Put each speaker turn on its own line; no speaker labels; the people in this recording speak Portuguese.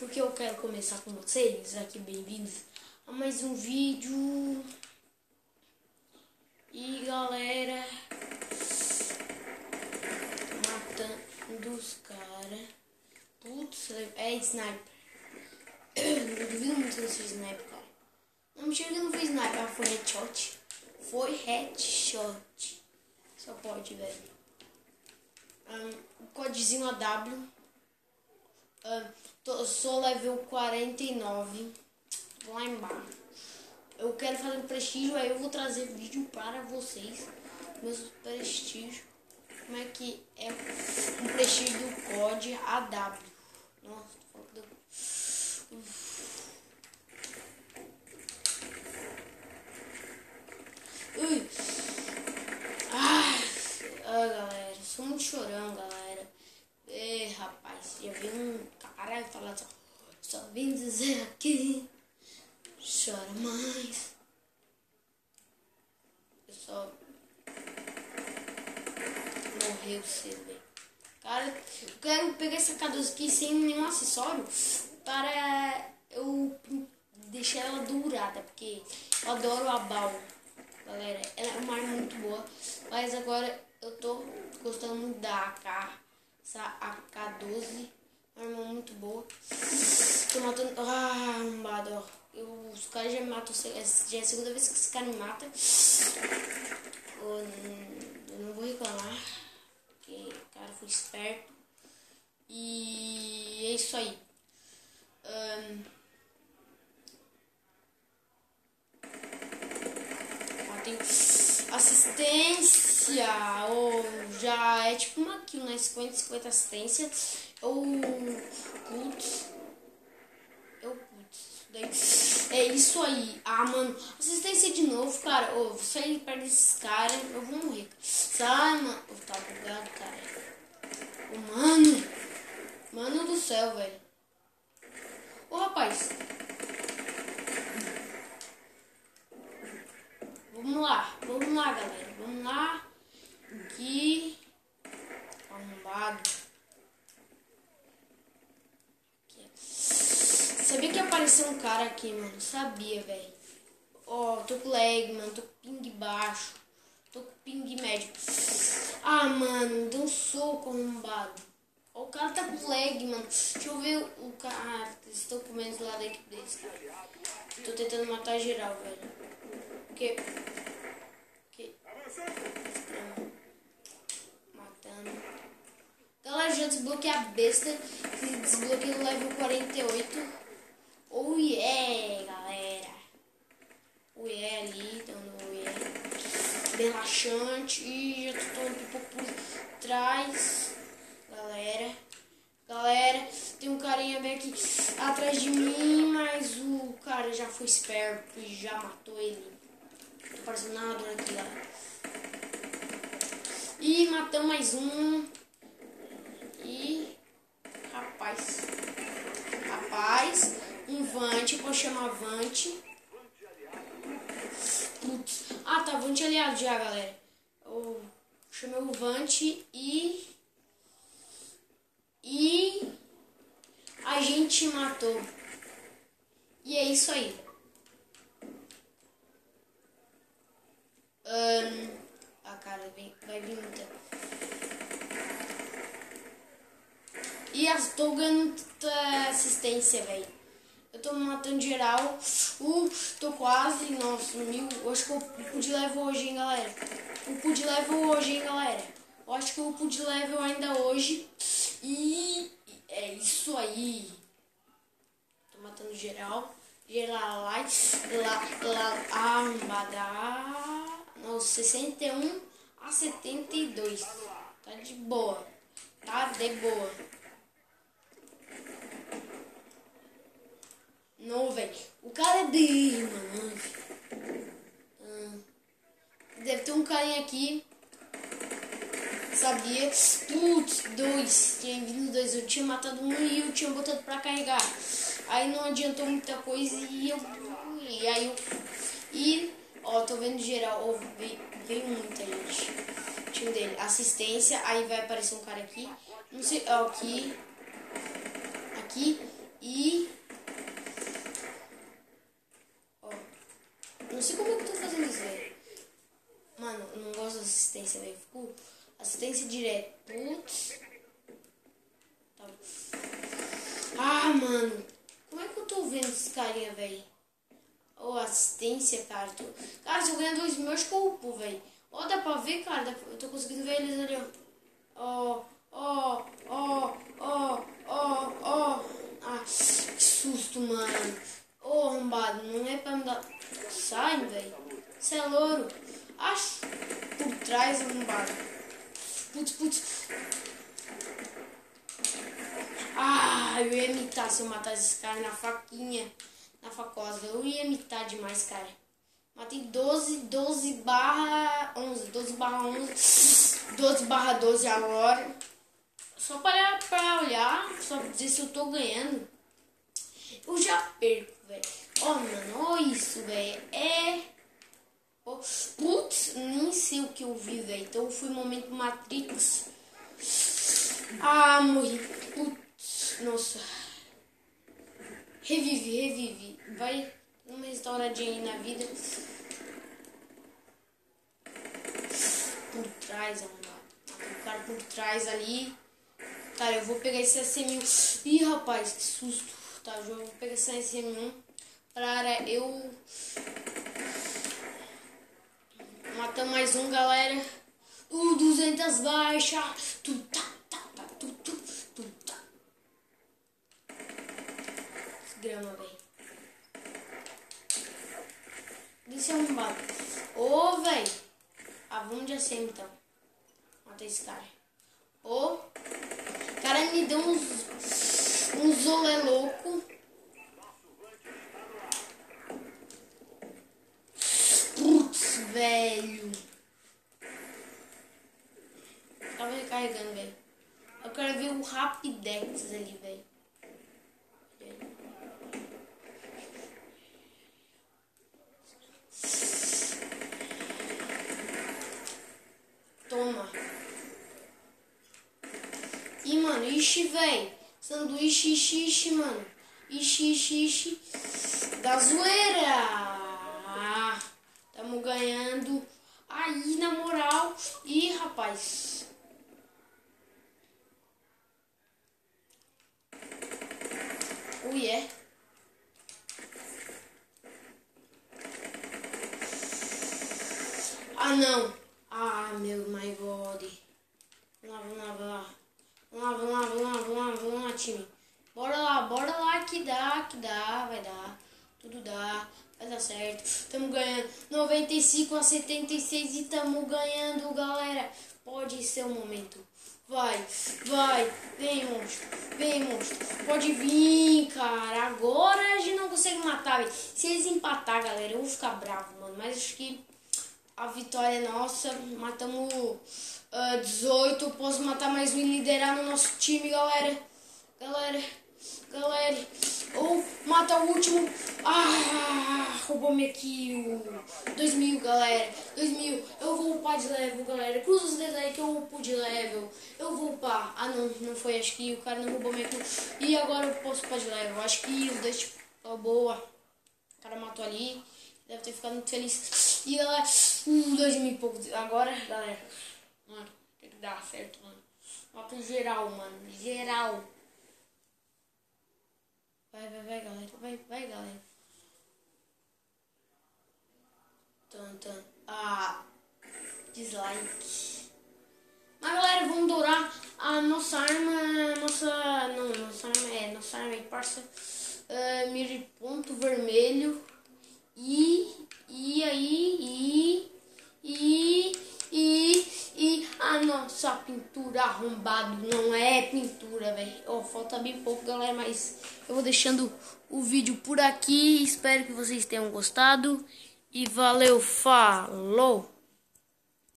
porque eu quero começar com vocês aqui, bem-vindos a mais um vídeo. E galera, matando os caras. Putz, é sniper. Eu duvido muito que seja sniper, cara. Não, mentira que não foi sniper, foi headshot. Foi headshot. Só pode, velho. O codezinho AW. Sou level 49. Lá embaixo. Eu quero fazer um prestígio, aí eu vou trazer vídeo para vocês. Meus prestígios. Como é que é um prestígio do COD AW. Nossa, tô falando do... Ui. Galera, sou muito chorão, galera. Rapaz, já vi um cara falar só vim dizer aqui, chora mais. Eu só morreu cedo, velho. Cara, eu quero pegar essa K12 aqui sem nenhum acessório para eu deixar ela dourada, porque eu adoro a bala. Galera, ela é uma arma muito boa, mas agora eu tô gostando muito da AK, essa AK12, uma arma muito boa. Tô matando, arrombado, ó. Os caras já me matam, já é a segunda vez que esse cara me mata. Eu não vou reclamar, porque o cara foi esperto. E é isso aí. Tem assistência, ou já é tipo uma kill, né? 50 assistência. Putz, é isso aí. Mano, assistência de novo, cara. Vou sair perto desses caras, eu vou morrer. Sai, mano. Tá bugado, cara. Mano do céu, velho. Rapaz. Vamos lá, galera. Vamos lá. Aqui. Arrombado. Aqui. Sabia que apareceu um cara aqui, mano? Sabia, velho. Tô com lag, mano. Tô com ping baixo. Tô com ping médio. Mano. Deu um soco, arrombado. O cara tá com lag, mano. Deixa eu ver o cara. Eles estão comendo lá da equipe deles, cara. Tô tentando matar geral, velho. Porque... matando. Galera, já desbloqueei a besta. Desbloqueei o level 48. Oh yeah, galera. Oh yeah ali, dando oh yeah. Relaxante. E já tô um pouco por trás. Galera, tem um carinha bem aqui atrás de mim, mas o cara já foi esperto e já matou ele. Tô parecendo narrador aqui, galera. E matamos mais um. E... Rapaz, um Vante, pode chamar Vante. Putz. Tá, Vante aliado já, galera. Eu chamei o Vante e a gente matou. E é isso aí. Cara, vai vir muita. E tô ganhando muita assistência, velho. Eu tô matando geral. Tô quase. Nossa, 1000. Eu acho que eu pude level hoje, hein, galera. Eu acho que eu pude level ainda hoje. E é isso aí. Tô matando geral. Lá. No 61 a 72. Tá de boa. Não, velho. O cara é bem, mano. Deve ter um carinha aqui. Sabia? Putz, 2. Tinha vindo 2. Eu tinha matado um e eu tinha botado pra carregar. Aí não adiantou muita coisa tô vendo geral. Veio muita gente. Time dele. Assistência. Aí vai aparecer um cara aqui. Não sei. Aqui. E... Ó. Não sei como é que eu tô fazendo isso, velho. Mano, eu não gosto da assistência, velho. Ficou assistência direta. Putz. Tá. Ah, mano. Como é que eu tô vendo esse carinha, velho? Ô, assistência, cara. Cara, se eu ganhar 2 mil, acho que eu upo, velho. Ó, dá pra ver, cara. Eu tô conseguindo ver eles ali, ó. Ó. Ah, que susto, mano. Ô, arrombado. Não é pra me dar... Sai, velho. Você é louro. Acho. Por trás, arrombado. Putz. Ah, eu ia imitar se eu matasse esse cara na faquinha. Na facosa. Eu ia imitar demais, cara. Matei 12/11. 12/12 agora. Só pra olhar. Só pra dizer se eu tô ganhando. Eu já perco, velho. Ó, mano. Ó isso, velho. Oh, putz, nem sei o que eu vi, velho. Então foi um momento Matrix. Ah, morri. Putz, nossa. Revive. Vai uma restauradinha aí na vida. Por trás, arrumado. O cara por trás ali. Cara, eu vou pegar esse SM1. Ih, rapaz, que susto. Tá, eu vou pegar esse SM1 para eu... Matamos mais um, galera. 200 baixa. Grama, velho. Deixa eu arrumar. Ô, velho. Ah, vamos de acima, então. Matei esse cara. Ô. O cara me deu uns olé louco. Putz, velho. Tava recarregando, velho. Eu quero ver o Rapidex ali, velho. Toma. Ih, mano, ixi, velho. Sanduíche, ixi, mano. Ixi. Da zoeira. Tamo ganhando. Aí, na moral. Ih, rapaz. Ui, é. Ah, não. Ah, meu my god. Vamos lá, time. Bora lá que dá, vai dar. Tudo dá, vai dar certo. Tamo ganhando 95/76 e tamo ganhando, galera. Pode ser o momento. Vai. Vem, monstro. Pode vir, cara. Agora a gente não consegue matar, velho. Se eles empatar, galera, eu vou ficar bravo, mano. Mas acho que a vitória é nossa. Matamos 18. Eu posso matar mais um e liderar no nosso time, galera. Ou mata o último. Ah, roubou-me aqui o 2000, galera. 2000. Eu vou upar de level, galera. Cruza os dedos aí que eu upo de level. Eu vou upar. Ah, não foi. Acho que o cara não roubou-me aqui. E agora eu posso upar de level. Acho que os dois, tipo, boa. O cara matou ali. Deve ter ficado muito feliz. E galera, 2000 e pouco. Agora, galera. Mano, tem que dar certo, mano. Mata geral, mano. Geral. Vai, galera. Vai, galera. Tan. Ah, dislike. Mas, galera, vamos dourar a nossa arma. Nossa arma aí, parça. Mira de ponto vermelho. E a nossa pintura arrombado não é pintura, velho. Oh, falta bem pouco, galera, mas eu vou deixando o vídeo por aqui. Espero que vocês tenham gostado e valeu, falou!